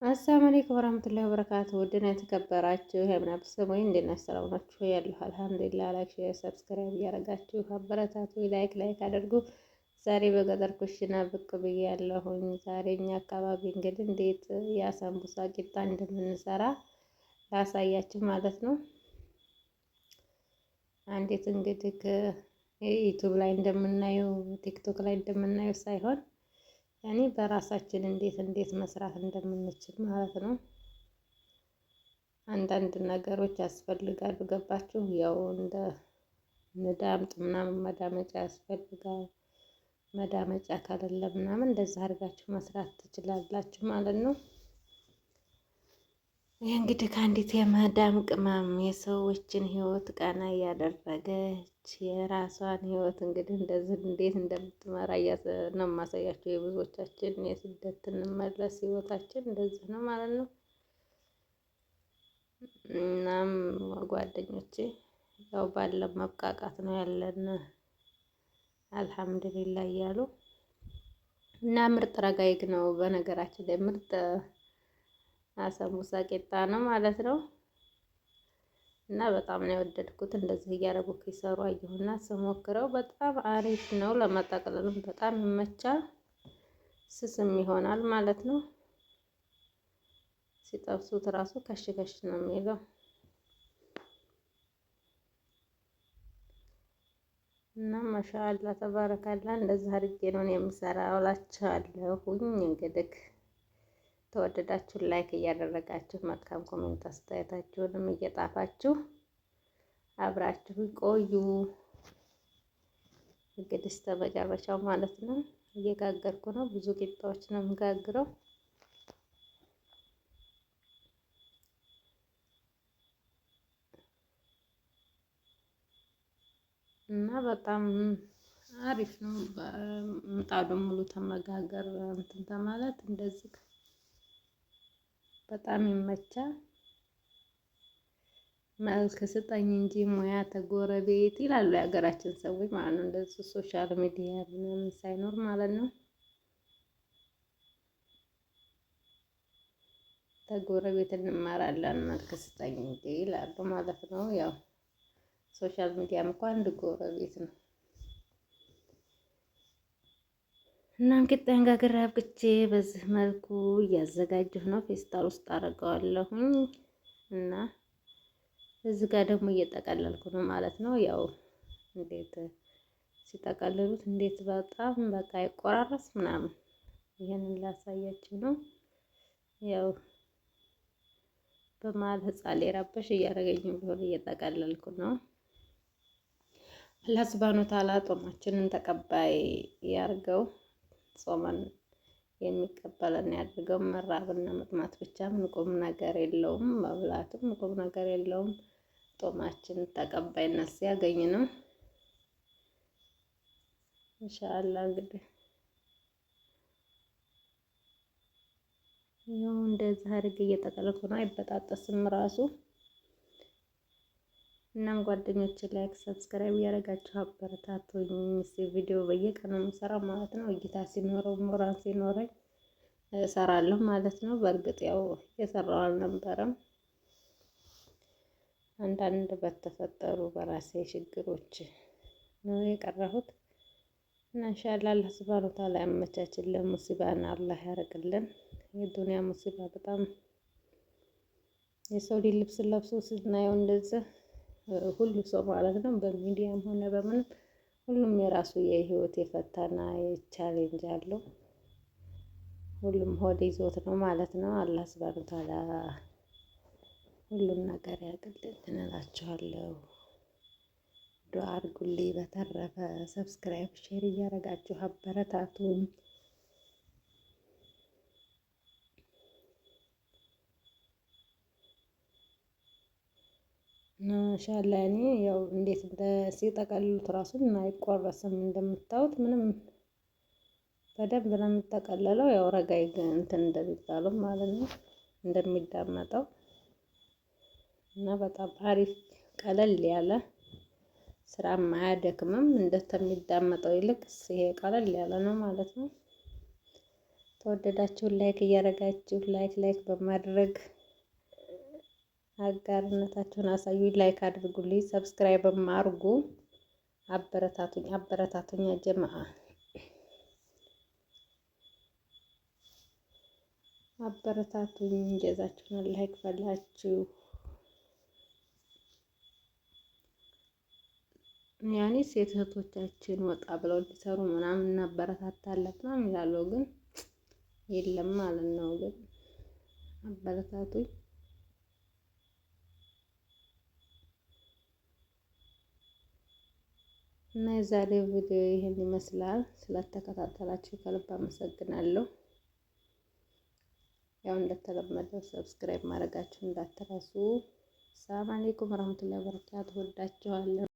አሰላሙ አለይኩም ወራህመቱላሂ ወበረካቱ። ውድና የተከበራችሁ የምናብ ሰሞይ እንዴት ናችሁ? ሰላም ናችሁ? ያለሁ አልሐምዱሊላህ። ላይክ፣ ሼር፣ ሰብስክራይብ እያደረጋችሁ አበረታቱ። ላይክ አድርጉ። ዛሬ በገጠር ኩሽና ብቅ ብያለሁኝ። ዛሬ እኛ አካባቢ እንግዲህ እንዴት የአሳምቡሳ ቂጣ እንደምንሰራ ላሳያችሁ ማለት ነው። አንዴት እንግዲህ ዩቲዩብ ላይ እንደምናየው ቲክቶክ ላይ እንደምናየው ሳይሆን ያኔ በራሳችን እንዴት መስራት እንደምንችል ማለት ነው። አንዳንድ ነገሮች ያስፈልጋሉ። ገባችሁ? ያው እንደ ንዳምጥ ምናምን መዳመጫ ያስፈልጋል። መዳመጫ ካለለ ምናምን እንደዛ አድርጋችሁ መስራት ትችላላችሁ ማለት ነው። ይህ እንግዲህ ከአንዲት የመዳም ቅመም የሰዎችን ህይወት ቀና እያደረገች የራሷን ህይወት እንግዲህ እንደዚህ እንዴት እንደምትመራ ነው የማሳያቸው። የብዙዎቻችን የስደት እንመለስ ህይወታችን እንደዚህ ነው ማለት ነው። እናም ጓደኞቼ ያው ባለ መብቃቃት ነው ያለን አልሐምዱሊላህ እያሉ እና ምርጥ ረጋይግ ነው በነገራችን ላይ ምርጥ አሳምቡሳ ቂጣ ነው ማለት ነው። እና በጣም ነው የወደድኩት። እንደዚህ እያደረጉ ሲሰሩ አየሁና ስሞክረው በጣም አሪፍ ነው። ለመጠቅለልም በጣም ይመቻል። ስስም ይሆናል ማለት ነው። ሲጠብሱት ራሱ ከሽ ነው የሚለው እና ማሻአላ ተባረካላ። እንደዚህ አድርጌ ነው የምሰራው እላችኋለሁኝ። እንግዲህ ተወደዳችሁ ላይክ እያደረጋችሁ መልካም ኮሜንት አስተያየታችሁንም እየጣፋችሁ አብራችሁ ቆዩ። እንግዲህ እስከ መጨረሻው ማለት ነው። እየጋገርኩ ነው። ብዙ ቂጣዎች ነው የምጋግረው። እና በጣም አሪፍ ነው። ምጣዱ ሙሉ ተመጋገር እንትን ተማለት እንደዚህ በጣም ይመቻል። መልክ ስጠኝ እንጂ ሙያ ተጎረቤት ይላሉ የሀገራችን ሰዎች ማለት ነው። እንደዚህ ሶሻል ሚዲያ ምናምን ሳይኖር ማለት ነው። ተጎረቤት እንማራለን መልክ ስጠኝ እንጂ ይላሉ ማለት ነው። ያው ሶሻል ሚዲያም እንኳን አንድ ጎረቤት ነው። እናም ቂጣዬን ጋግሬ አብቅቼ በዚህ መልኩ እያዘጋጀሁ ነው። ፌስታል ውስጥ አደርገዋለሁኝ እና እዚህ ጋር ደግሞ እየጠቀለልኩ ነው ማለት ነው። ያው እንዴት ሲጠቀልሉት እንዴት በጣም በቃ ይቆራረስ ምናምን ይሄንን ላሳያችሁ ነው። ያው በመሀል ህፃን ሊረበሽ እያደረገኝ ቢሆን እየጠቀለልኩ ነው። አላህ ሱብሃነሁ ወተዓላ ጾማችንን ተቀባይ ያርገው። ጾመን የሚቀበለን ያድርገው። መራብና መጥማት ብቻ ምን ቁም ነገር የለውም። መብላትም ቁም ነገር የለውም። ጾማችን ተቀባይነት ሲያገኝ ነው ኢንሻአላህ። እንግዲህ ያው እንደዚህ አድርጌ እየጠቀለልኩ ነው። አይበጣጠስም ራሱ። እናም ጓደኞቼ ላይክ ሰብስክራይብ እያደረጋችሁ አበረታቱኝ። ቪዲዮ በየቀኑ የምሰራው ማለት ነው። እይታ ሲኖረው ሞራል ሲኖረኝ እሰራለሁ ማለት ነው። በእርግጥ ያው የሰራው አልነበረም። አንዳንድ በተፈጠሩ በራሴ ችግሮች ነው የቀረሁት እና ኢንሻአላህ አላህ ሱብሃነሁ ወተዓላ ያመቻችልን። ሙሲባን አላህ ያርቅልን። የዱንያ ሙሲባ በጣም የሰው ልብስ ለብሶ ስናየው እንደዚህ ሁሉ ሰው ማለት ነው በሚዲያም ሆነ በምንም ሁሉም የራሱ የህይወት የፈተና የቻሌንጅ አለው። ሁሉም ሆድ ይዞት ነው ማለት ነው። አላህ ሱብሃነሁ ወተዓላ ሁሉም ነገር ያቅልልን እላችኋለሁ። ዱአ አድርጉልኝ። በተረፈ ሰብስክራይብ ሼር እያደረጋችሁ አበረታቱኝ። ማሻአላ እኔ ያው እንዴት ሲጠቀልሉት ራሱን አይቆረስም። እንደምታዩት ምንም በደንብ ነው የሚጠቀለለው። ያው ረጋይ እንትን እንደሚባለው ማለት ነው እንደሚዳመጠው እና በጣም አሪፍ ቀለል ያለ ስራም አያደክምም። እንደሚዳመጠው ይልቅ ይሄ ቀለል ያለ ነው ማለት ነው። ከወደዳችሁ ላይክ እያደረጋችሁ ላይክ በማድረግ አጋርነታችሁን አሳዩ። ላይክ አድርጉልኝ፣ ሰብስክራይብም አድርጉ። አበረታቱኝ ጀማአ አበረታቱኝ። ጀዛችሁን አላህ ይክፈላችሁ። ያኔ ሴት እህቶቻችን ወጣ ብለው እንዲሰሩ ምናምን እናበረታታለን ምናምን ይላሉ፣ ግን የለም ማለት ነው። ግን አበረታቱኝ እና የዛሬው ቪዲዮ ይህን ይመስላል። ስለተከታተላችሁ ከልብ አመሰግናለሁ። ያው እንደተለመደው ሰብስክራይብ ማድረጋችሁ እንዳትረሱ። ሰላም አለይኩም ወራህመቱላሂ ወበረካቱሁ። ወዳችኋለሁ።